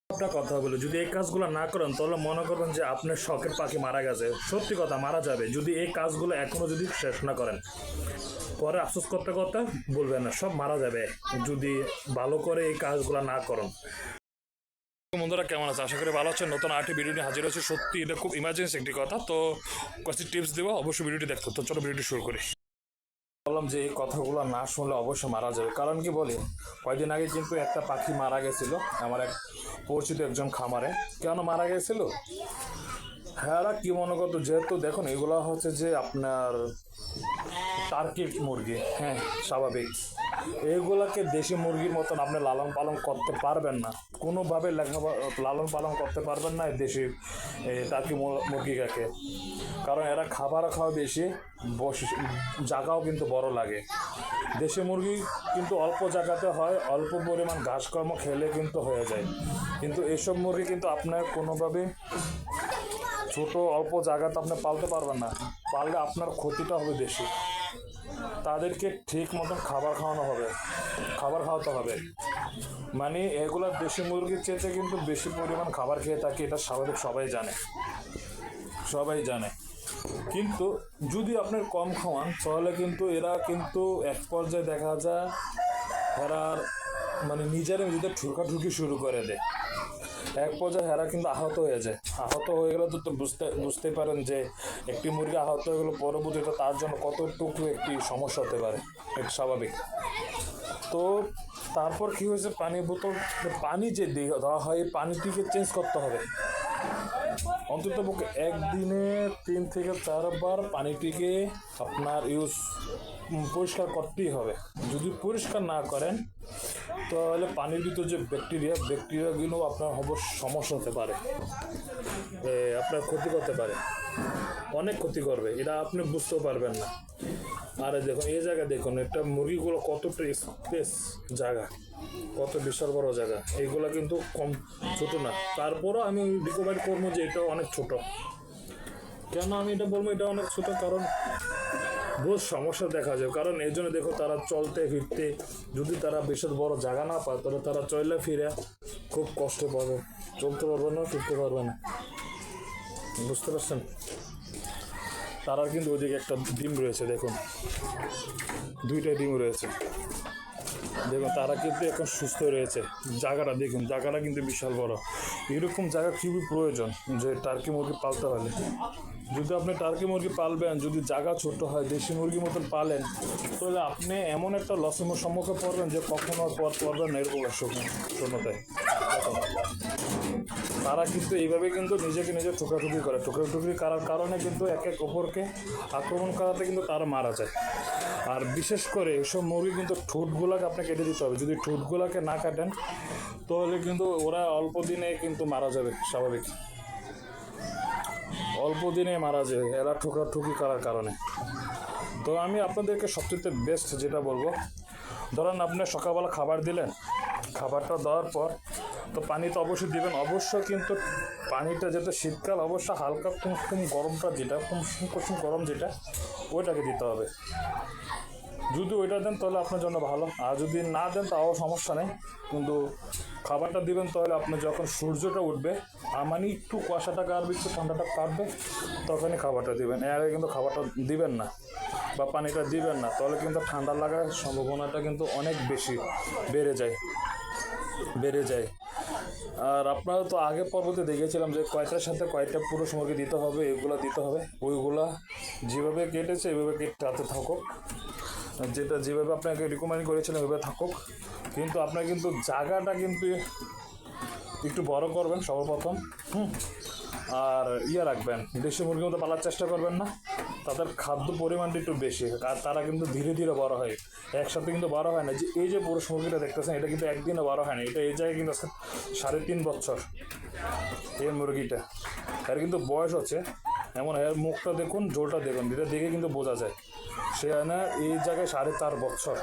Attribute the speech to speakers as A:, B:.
A: একটা কথা বলি, যদি এই কাজগুলো না করেন তাহলে মনে করবেন যে আপনার শখের পাখি মারা গেছে। সত্যি কথা, মারা যাবে যদি এই কাজগুলো এখনো যদি শেষ না করেন। পরে আফসোস করতে করতে বলবেন না, সব মারা যাবে যদি ভালো করে এই কাজগুলো না করেন। বন্ধুরা কেমন আছে? আশা করি ভালো আছেন। নতুন আরেকটি ভিডিও নিয়ে হাজির হচ্ছে। সত্যি এটা খুব ইমার্জেন্সি একটি কথা, তো কিছু টিপস দেবো, অবশ্যই ভিডিওটি দেখতে। তো চলো ভিডিওটি শুরু করি। বললাম যে এই কথাগুলো না শুনলে অবশ্যই মারা যাবে। কারণ কি বলি, কয়েকদিন আগে কিন্তু একটা পাখি মারা গেছিল আমার এক পরিচিত একজন খামারে। কেন মারা গেছিল? হ্যাঁ, কি মনে করতো, যেহেতু দেখুন এগুলো হচ্ছে যে আপনার টার্কি মুরগি, হ্যাঁ স্বাভাবিক। এইগুলাকে দেশি মুরগির মতন আপনি লালন পালন করতে পারবেন না, কোনোভাবে লালন পালন করতে পারবেন না এই দেশি টার্কি মুরগিটাকে। কারণ এরা খাবারও খাওয়া বেশি, জায়গাও কিন্তু বড় লাগে। দেশি মুরগি কিন্তু অল্প জায়গাতে হয়, অল্প পরিমাণ ঘাসকর্ম খেলে কিন্তু হয়ে যায়। কিন্তু এসব মুরগি কিন্তু আপনার কোনোভাবে ছোট অল্প জায়গাতে আপনি পালতে পারবেন না। পারলে আপনার ক্ষতিটা হবে বেশি। তাদেরকে ঠিক মতন খাবার খাওয়াতে হবে। মানে এগুলো দেশি মুরগির চেয়ে কিন্তু বেশি পরিমাণ খাবার খেয়ে থাকে, এটা স্বাভাবিক, সবাই জানে। কিন্তু যদি আপনার কম খাওয়ান তাহলে কিন্তু এরা কিন্তু এক পর্যায়ে দেখা যায় এরা মানে নিজেদের ঠুকাঠুকি শুরু করে দেয়। এক পর্যায়ে এরা কিন্তু আহত হয়ে যায়। আহত হয়ে গেলে তো বুঝতে পারেন যে একটি মুরগি আহত হয়ে গেলে পরবর্তীতে তার জন্য কতটুকু একটি সমস্যা হতে পারে, এটা স্বাভাবিক। তো তারপর কি হয়েছে, পানি যে দেওয়া হয় এই পানিটিকে চেঞ্জ করতে হবে। অন্তত পক্ষে একদিনে 3 থেকে 4 বার পানিটিকে আপনার পরিষ্কার করতেই হবে। যদি পরিষ্কার না করেন তাহলে পানির ভিতর যে ব্যাকটেরিয়াগুলো আপনার সমস্যা হতে পারে, আপনার ক্ষতি করতে পারে, অনেক ক্ষতি করবে। এটা আপনি বুঝতেও পারবেন না। আরে দেখুন এই জায়গা, দেখুন একটা মুরগিগুলো কতটা স্পেস জায়গা, কত বিশাল বড় জায়গা। এইগুলো কিন্তু কম ছোট না। তারপরও আমি রিকমেন্ড করবো যে এটা অনেক ছোট। কেন আমি এটা বলবো এটা অনেক ছোট? কারণ বহুত সমস্যা দেখা যায়। কারণ এই জন্য দেখো, তারা চলতে ফিরতে যদি তারা বিশাল বড় জায়গা না পায় তাহলে তারা চলে ফিরে খুব কষ্ট পাবে, চলতে পারবে না, ফিরতে পারবে না। বুঝতে পারছেন? তারা কিন্তু ওইদিকে একটা ডিম রয়েছে, দেখুন 2টা ডিম রয়েছে, দেখুন তারা কিন্তু এখন সুস্থ রয়েছে। জায়গাটা দেখুন, জায়গাটা কিন্তু বিশাল বড়। এরকম জায়গা খুবই প্রয়োজন যে টার্কি মুরগি পালতে হলে। যদি আপনি টার্কি মুরগি পালবেন, যদি জায়গা ছোট হয়, দেশি মুরগির মতন পালেন, তাহলে আপনি এমন একটা লসের সম্মুখে পড়বেন যে কখনো পর পড়বেন না, এরকম শূন্যতায়। তারা কিন্তু এইভাবে কিন্তু নিজে ঠোকাঠুকি করার কারণে কিন্তু এক অপরকে আক্রমণ করাতে কিন্তু তারা মারা যায়। আর বিশেষ করে এসব মুরগি কিন্তু ঠোঁটগুলোকে আপনাকে কেটে দিতে হবে। যদি ঠোঁটগুলোকে না কাটেন তাহলে কিন্তু ওরা অল্প দিনে কিন্তু মারা যাবে, স্বাভাবিক, অল্প দিনে মারা যায় এরা ঠোকাঠুকি করার কারণে। তো আমি আপনাদেরকে সবচেয়ে বেস্ট যেটা বলবো, ধরেন আপনি সকালবেলা খাবার দিলেন, খাবারটা দেওয়ার পর তো পানি তো অবশ্যই দিবেন। অবশ্যই কিন্তু পানিটা যেটা শীতকাল, অবশ্য হালকা কুসুম গরমটা যেটা কুসুম গরম যেটা ওইটাকে দিতে হবে। যদি ওইটা দেন তাহলে আপনার জন্য ভালো, আর যদি না দেন তাও সমস্যা নেই। কিন্তু খাবারটা দিবেন তাহলে আপনি যখন সূর্যটা উঠবে, মানে একটু কুয়াশাটা কাটবে, একটু ঠান্ডাটা কাটবে, তখনই খাবারটা দিবেন। এর আগে কিন্তু খাবারটা দিবেন না বা পানিটা দিবেন না, তাহলে কিন্তু ঠান্ডা লাগার সম্ভাবনাটা কিন্তু অনেক বেশি বেড়ে যায়। আর আপনারা তো আগে পর্বতে দেখেছিলাম যে কয়টার সাথে কয়টা পুরুষ মুরগি দিতে হবে, এগুলো দিতে হবে। ওইগুলা যেভাবে কেটেছে এইভাবে কেটে থাকুক, যেভাবে আপনাকে রিকমেন্ড করেছিলাম ওইভাবে থাকুক। কিন্তু আপনার কিন্তু জায়গাটা কিন্তু একটু বড় করবেন সর্বপ্রথম, আর রাখবেন, দেশি মুরগির মতো পালার চেষ্টা করবেন না। তাদের খাদ্য পরিমাণটা একটু বেশি, আর তারা কিন্তু ধীরে ধীরে বড় হয়, একসাথে কিন্তু বড় হয় না। যে এই যে পুরুষ মুরগিটা দেখতেছেন, এটা কিন্তু একদিনও বড় হয় না। এটা এই জায়গায় কিন্তু আজকে 3.5 বছর এই মুরগিটা, এর কিন্তু বয়স হচ্ছে এমন। এর মুখটা দেখুন, জোরটা দেখুন, এটা দেখে কিন্তু বোঝা যায় সে না এই জায়গায় 4.5 বছর।